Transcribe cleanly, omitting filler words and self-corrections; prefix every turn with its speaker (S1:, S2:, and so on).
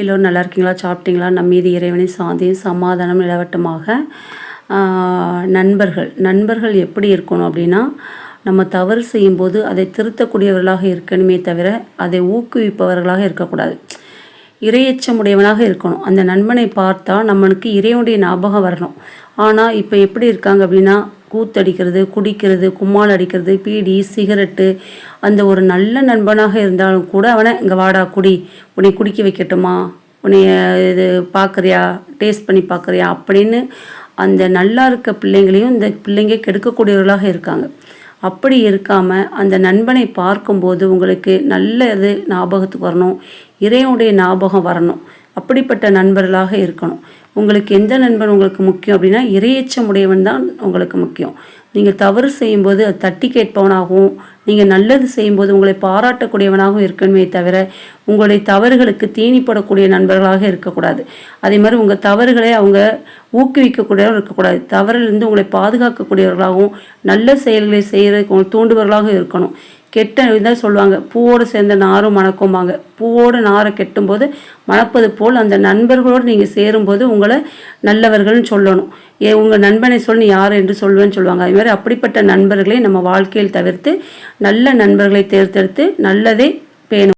S1: எல்லோரும் நல்லா இருக்கீங்களா? சாப்பிட்டீங்களா? நம் மீது இறைவனின் சாந்தியும் சமாதானம் நிலவட்டமாக. நண்பர்கள் எப்படி இருக்கணும் அப்படின்னா, நம்ம தவறு செய்யும்போது அதை திருத்தக்கூடியவர்களாக இருக்கணுமே தவிர அதை ஊக்குவிப்பவர்களாக இருக்கக்கூடாது. இரையச்சமுடையவனாக இருக்கணும். அந்த நண்பனை பார்த்தா நம்மளுக்கு இறைவனுடைய ஞாபகம் வரணும். ஆனால் இப்போ எப்படி இருக்காங்க அப்படின்னா, கூத்தடிக்கிறது, குடிக்கிறது, கும்மாள் அடிக்கிறது, பீடி, சிகரெட்டு. அந்த ஒரு நல்ல நண்பனாக இருந்தாலும் கூட அவனை இங்கே வாடா குடி, உன்னை குடிக்க வைக்கட்டுமா, உன்னை இது பார்க்குறியா, டேஸ்ட் பண்ணி பார்க்குறியா அப்படின்னு அந்த நல்லா இருக்க பிள்ளைங்களையும் இந்த பிள்ளைங்க கெடுக்கக்கூடியவர்களாக இருக்காங்க. அப்படி இருக்காமல் அந்த நண்பனை பார்க்கும்போது உங்களுக்கு நல்லது ஞாபகத்துக்கு வரணும், இறைவனுடைய ஞாபகம் வரணும். அப்படிப்பட்ட நண்பர்களாக இருக்கணும். உங்களுக்கு எந்த நண்பன் உங்களுக்கு முக்கியம் அப்படின்னா, இறையச்சமுடையவன் தான் உங்களுக்கு முக்கியம். நீங்கள் தவறு செய்யும்போது அது தட்டி கேட்பவனாகவும், நீங்கள் நல்லது செய்யும்போது உங்களை பாராட்டக்கூடியவனாகவும் இருக்கணுமே தவிர உங்களுடைய தவறுகளுக்கு தீனிப்படக்கூடிய நண்பர்களாக இருக்கக்கூடாது. அதே மாதிரி உங்கள் தவறுகளை அவங்க ஊக்குவிக்கக்கூடியவர்கள் இருக்கக்கூடாது. தவறிலிருந்து உங்களை பாதுகாக்கக்கூடியவர்களாகவும் நல்ல செயல்களை செய்கிறதுக்கு உங்களை தூண்டுபவர்களாகவும் இருக்கணும். கெட்ட இதான் சொல்லுவாங்க, பூவோடு சேர்ந்த நாரும் மணக்கும்பாங்க. பூவோடு நாரை கெட்டும்போது மணப்பது போல் அந்த நண்பர்களோடு நீங்கள் சேரும்போது உங்களை நல்லவர்கள்னு சொல்லணும். உங்கள் நண்பனை சொல்லி யார் என்று சொல்லுவேன்னு சொல்லுவாங்க. அது மாதிரி அப்படிப்பட்ட நண்பர்களை நம்ம வாழ்க்கையில் தவிர்த்து நல்ல நண்பர்களை தேர்ந்தெடுத்து நல்லதை பேணும்.